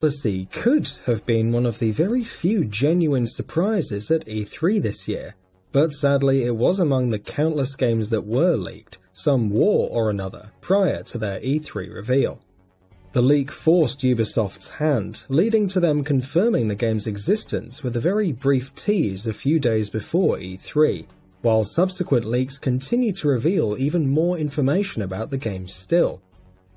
Odyssey could have been one of the very few genuine surprises at E3 this year, but sadly it was among the countless games that were leaked, some war or another, prior to their E3 reveal. The leak forced Ubisoft's hand, leading to them confirming the game's existence with a very brief tease a few days before E3, while subsequent leaks continue to reveal even more information about the game still.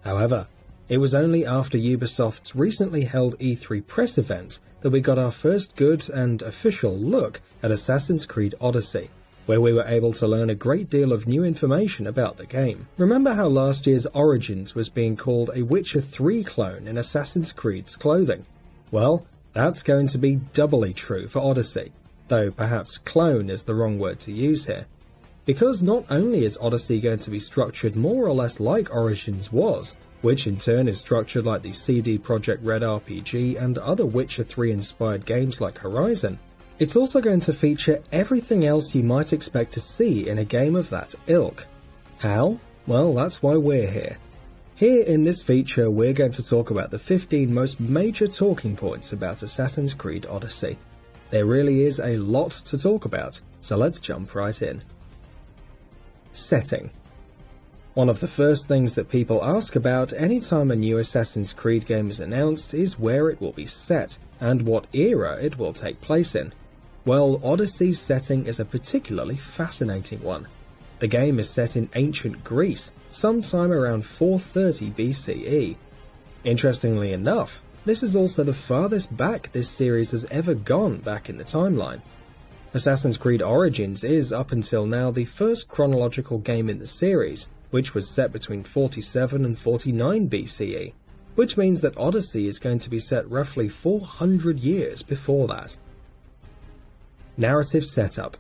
However, it was only after Ubisoft's recently held E3 press event that we got our first good and official look at Assassin Creed Odyssey, where we were able to learn a great deal of new information about the game. Remember how last year's Origins was being called a Witcher 3 clone in Assassin's Creed's clothing? Well, that's going to be doubly true for Odyssey, though perhaps clone is the wrong word to use here. Because not only is Odyssey going to be structured more or less like Origins was, which in turn is structured like the CD Projekt Red RPG and other Witcher 3 inspired games like Horizon, it's also going to feature everything else you might expect to see in a game of that ilk. How? Well, that's why we're here. Here in this feature we're going to talk about the 15 most major talking points about Assassin's Creed Odyssey. There really is a lot to talk about, so let's jump right in. Setting. One of the first things that people ask about anytime a new Assassin's Creed game is announced is where it will be set, and what era it will take place in. Well, Odyssey's setting is a particularly fascinating one. The game is set in ancient Greece, sometime around 430 BCE. Interestingly enough, this is also the farthest back this series has ever gone back in the timeline. Assassin's Creed Origins is, up until now, the first chronological game in the series, which was set between 47 and 49 BCE, which means that Odyssey is going to be set roughly 400 years before that. Narrative setup.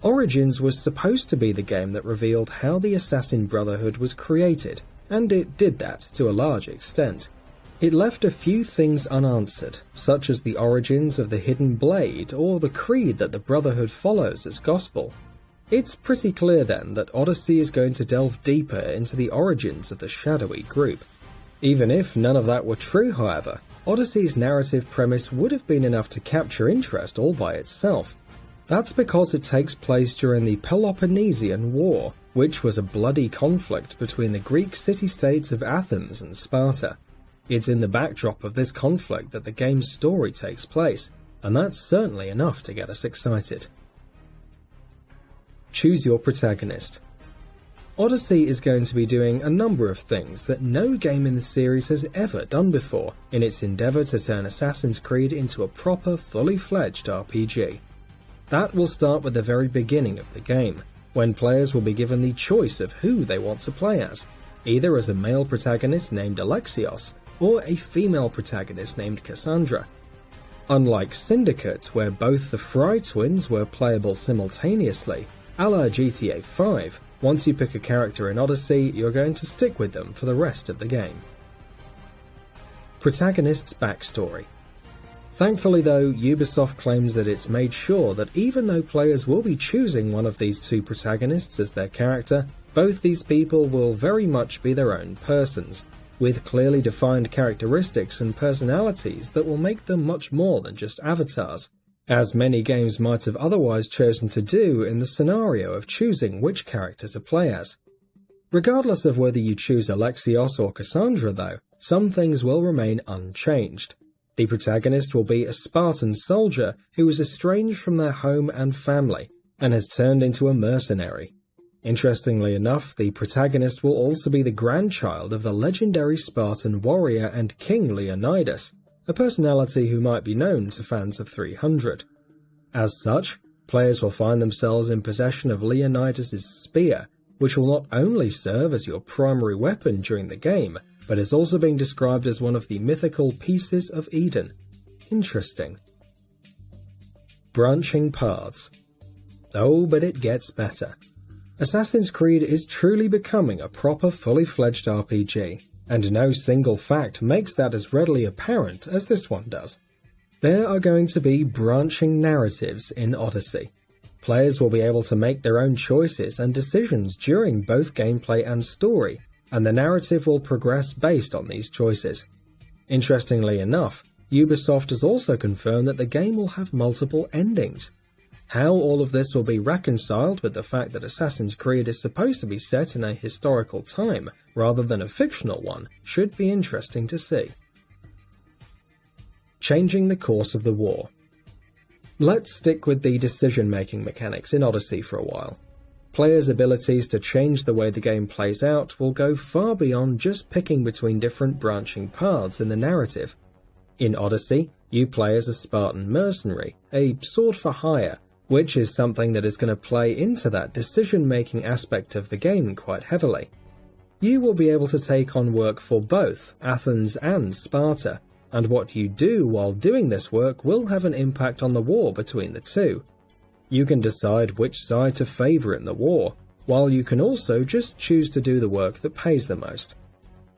Origins was supposed to be the game that revealed how the Assassin Brotherhood was created, and it did that to a large extent. It left a few things unanswered, such as the origins of the Hidden Blade or the creed that the Brotherhood follows as gospel. It's pretty clear then that Odyssey is going to delve deeper into the origins of the shadowy group. Even if none of that were true, however, Odyssey's narrative premise would have been enough to capture interest all by itself. That's because it takes place during the Peloponnesian War, which was a bloody conflict between the Greek city-states of Athens and Sparta. It's in the backdrop of this conflict that the game's story takes place, and that's certainly enough to get us excited. Choose your protagonist. Odyssey is going to be doing a number of things that no game in the series has ever done before in its endeavour to turn Assassin's Creed into a proper, fully fledged RPG. That will start with the very beginning of the game, when players will be given the choice of who they want to play as, either as a male protagonist named Alexios, or a female protagonist named Cassandra. Unlike Syndicate, where both the Fry twins were playable simultaneously, a la GTA 5, once you pick a character in Odyssey, you're going to stick with them for the rest of the game. Protagonist's backstory. Thankfully though, Ubisoft claims that it's made sure that even though players will be choosing one of these two protagonists as their character, both these people will very much be their own persons, with clearly defined characteristics and personalities that will make them much more than just avatars, as many games might have otherwise chosen to do in the scenario of choosing which character to play as. Regardless of whether you choose Alexios or Cassandra though, some things will remain unchanged. The protagonist will be a Spartan soldier who is estranged from their home and family, and has turned into a mercenary. Interestingly enough, the protagonist will also be the grandchild of the legendary Spartan warrior and king Leonidas, a personality who might be known to fans of 300. As such, players will find themselves in possession of Leonidas' spear, which will not only serve as your primary weapon during the game, but is also being described as one of the mythical pieces of Eden. Interesting. Branching paths. Oh, but it gets better. Assassin's Creed is truly becoming a proper fully fledged RPG, and no single fact makes that as readily apparent as this one does. There are going to be branching narratives in Odyssey. Players will be able to make their own choices and decisions during both gameplay and story, and the narrative will progress based on these choices. Interestingly enough, Ubisoft has also confirmed that the game will have multiple endings. How all of this will be reconciled with the fact that Assassin's Creed is supposed to be set in a historical time rather than a fictional one should be interesting to see. Changing the course of the war. Let's stick with the decision-making mechanics in Odyssey for a while. Players' abilities to change the way the game plays out will go far beyond just picking between different branching paths in the narrative. In Odyssey, you play as a Spartan mercenary, a sword for hire, which is something that is going to play into that decision-making aspect of the game quite heavily. You will be able to take on work for both Athens and Sparta, and what you do while doing this work will have an impact on the war between the two. You can decide which side to favour in the war, while you can also just choose to do the work that pays the most.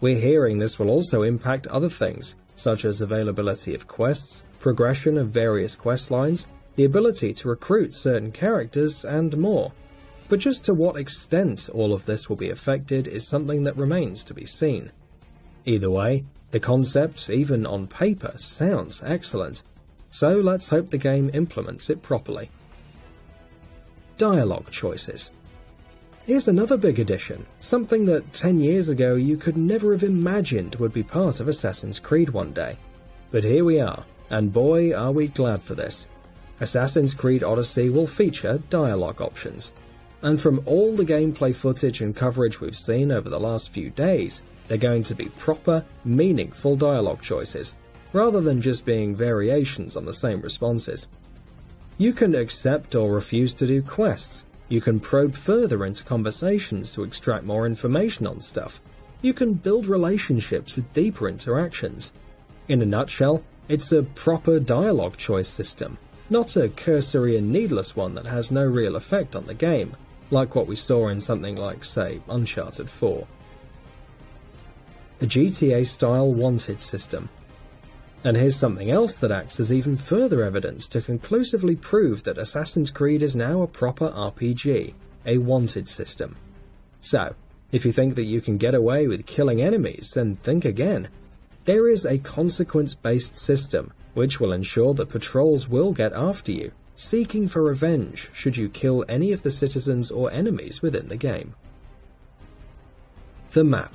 We're hearing this will also impact other things, such as availability of quests, progression of various quest lines, the ability to recruit certain characters, and more. But just to what extent all of this will be affected is something that remains to be seen. Either way, the concept, even on paper, sounds excellent, so let's hope the game implements it properly. Dialogue choices. Here's another big addition, something that 10 years ago you could never have imagined would be part of Assassin's Creed one day. But here we are, and boy are we glad for this. Assassin's Creed Odyssey will feature dialogue options. And from all the gameplay footage and coverage we've seen over the last few days, they're going to be proper, meaningful dialogue choices, rather than just being variations on the same responses. You can accept or refuse to do quests. You can probe further into conversations to extract more information on stuff. You can build relationships with deeper interactions. In a nutshell, it's a proper dialogue choice system, not a cursory and needless one that has no real effect on the game, like what we saw in something like, say, Uncharted 4. A GTA-style wanted system. And here's something else that acts as even further evidence to conclusively prove that Assassin's Creed is now a proper RPG, a wanted system. So, if you think that you can get away with killing enemies, then think again. There is a consequence-based system, which will ensure that patrols will get after you, seeking for revenge should you kill any of the citizens or enemies within the game. The map.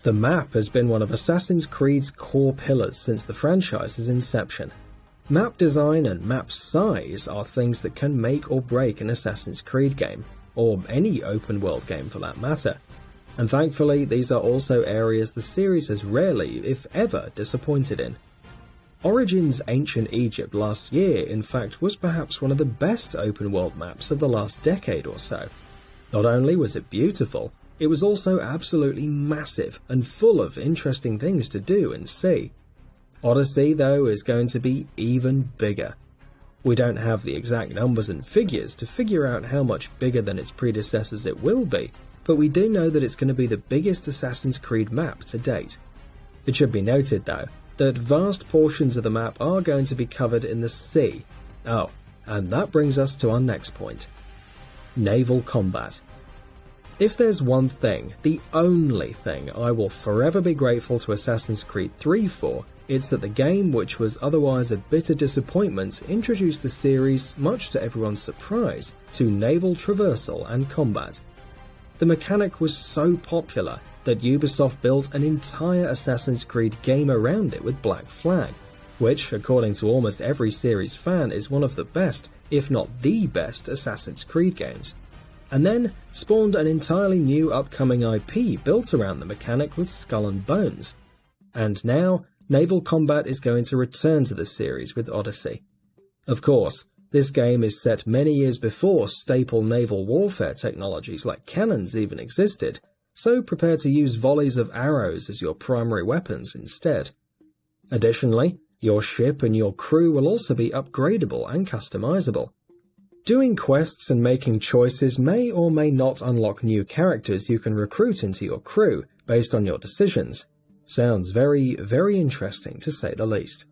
The map has been one of Assassin's Creed's core pillars since the franchise's inception. Map design and map size are things that can make or break an Assassin's Creed game, or any open-world game for that matter. And thankfully, these are also areas the series has rarely, if ever, disappointed in. Origin's Ancient Egypt last year, in fact, was perhaps one of the best open-world maps of the last decade or so. Not only was it beautiful, it was also absolutely massive and full of interesting things to do and see. Odyssey, though, is going to be even bigger. We don't have the exact numbers and figures to figure out how much bigger than its predecessors it will be, but we do know that it's going to be the biggest Assassin's Creed map to date. It should be noted, though, that vast portions of the map are going to be covered in the sea. Oh, and that brings us to our next point. Naval combat. If there's one thing, the only thing I will forever be grateful to Assassin's Creed 3 for, it's that the game, which was otherwise a bitter disappointment, introduced the series, much to everyone's surprise, to naval traversal and combat. The mechanic was so popular that Ubisoft built an entire Assassin's Creed game around it with Black Flag, which, according to almost every series fan, is one of the best, if not the best, Assassin's Creed games. And then spawned an entirely new upcoming IP built around the mechanic with Skull and Bones. And now, naval combat is going to return to the series with Odyssey. Of course, this game is set many years before staple naval warfare technologies like cannons even existed, so prepare to use volleys of arrows as your primary weapons instead. Additionally, your ship and your crew will also be upgradable and customizable. Doing quests and making choices may or may not unlock new characters you can recruit into your crew based on your decisions. Sounds very, very interesting to say the least.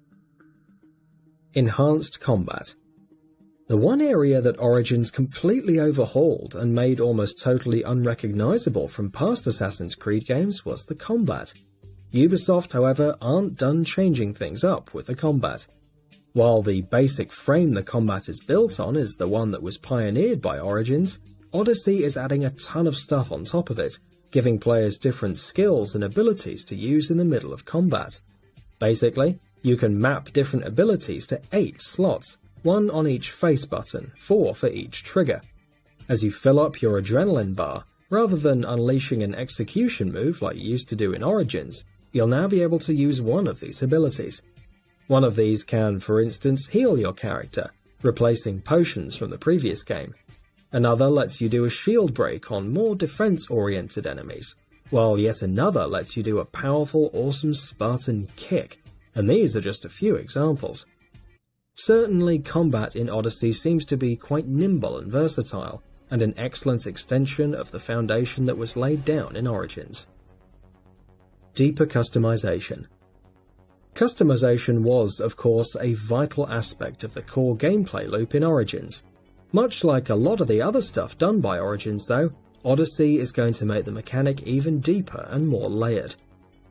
Enhanced combat. The one area that Origins completely overhauled and made almost totally unrecognizable from past Assassin's Creed games was the combat. Ubisoft, however, aren't done changing things up with the combat. While the basic frame the combat is built on is the one that was pioneered by Origins, Odyssey is adding a ton of stuff on top of it, giving players different skills and abilities to use in the middle of combat. Basically, you can map different abilities to 8 slots, 1 on each face button, 4 for each trigger. As you fill up your adrenaline bar, rather than unleashing an execution move like you used to do in Origins, you'll now be able to use one of these abilities. One of these can, for instance, heal your character, replacing potions from the previous game. Another lets you do a shield break on more defense-oriented enemies, while yet another lets you do a powerful, awesome Spartan kick, and these are just a few examples. Certainly, combat in Odyssey seems to be quite nimble and versatile, and an excellent extension of the foundation that was laid down in Origins. Deeper customization. Customization was, of course, a vital aspect of the core gameplay loop in Origins. Much like a lot of the other stuff done by Origins though, Odyssey is going to make the mechanic even deeper and more layered.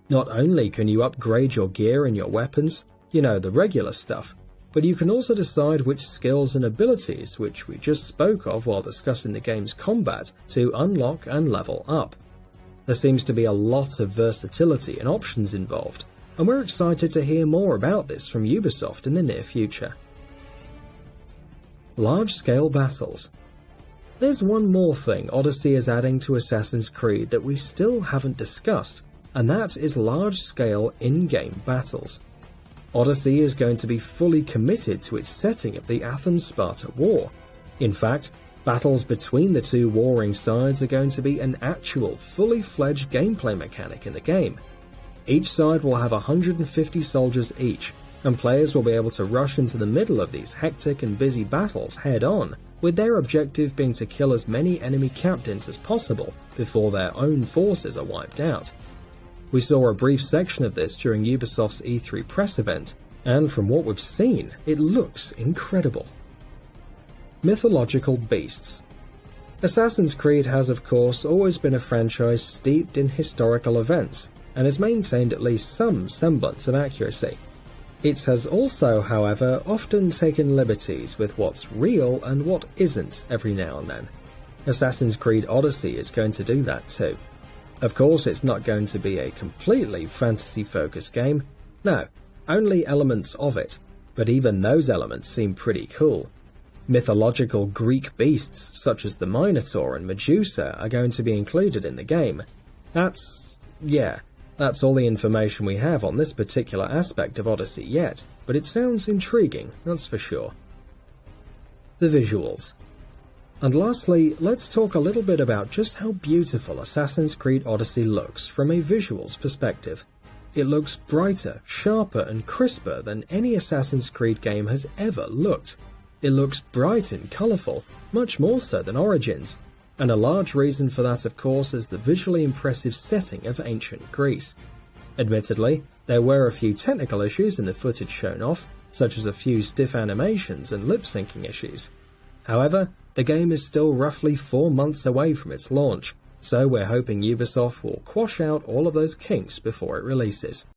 Not only can you upgrade your gear and your weapons, you know, the regular stuff, but you can also decide which skills and abilities, which we just spoke of while discussing the game's combat, to unlock and level up. There seems to be a lot of versatility and options involved, and we're excited to hear more about this from Ubisoft in the near future. Large-scale battles. There's one more thing Odyssey is adding to Assassin's Creed that we still haven't discussed, and that is large-scale in-game battles. Odyssey is going to be fully committed to its setting of the Athens-Sparta War. In fact, battles between the two warring sides are going to be an actual, fully fledged gameplay mechanic in the game. Each side will have 150 soldiers each, and players will be able to rush into the middle of these hectic and busy battles head-on, with their objective being to kill as many enemy captains as possible before their own forces are wiped out. We saw a brief section of this during Ubisoft's E3 press event, and from what we've seen, it looks incredible. Mythological beasts. Assassin's Creed has of course always been a franchise steeped in historical events, and has maintained at least some semblance of accuracy. It has also, however, often taken liberties with what's real and what isn't every now and then. Assassin's Creed Odyssey is going to do that too. Of course, it's not going to be a completely fantasy-focused game. No, only elements of it, but even those elements seem pretty cool. Mythological Greek beasts such as the Minotaur and Medusa are going to be included in the game. That's all the information we have on this particular aspect of Odyssey yet, but it sounds intriguing, that's for sure. The visuals. And lastly, let's talk a little bit about just how beautiful Assassin's Creed Odyssey looks from a visuals perspective. It looks brighter, sharper and crisper than any Assassin's Creed game has ever looked. It looks bright and colourful, much more so than Origins, and a large reason for that of course is the visually impressive setting of ancient Greece. Admittedly, there were a few technical issues in the footage shown off, such as a few stiff animations and lip-syncing issues. However, the game is still roughly 4 months away from its launch, so we're hoping Ubisoft will quash out all of those kinks before it releases.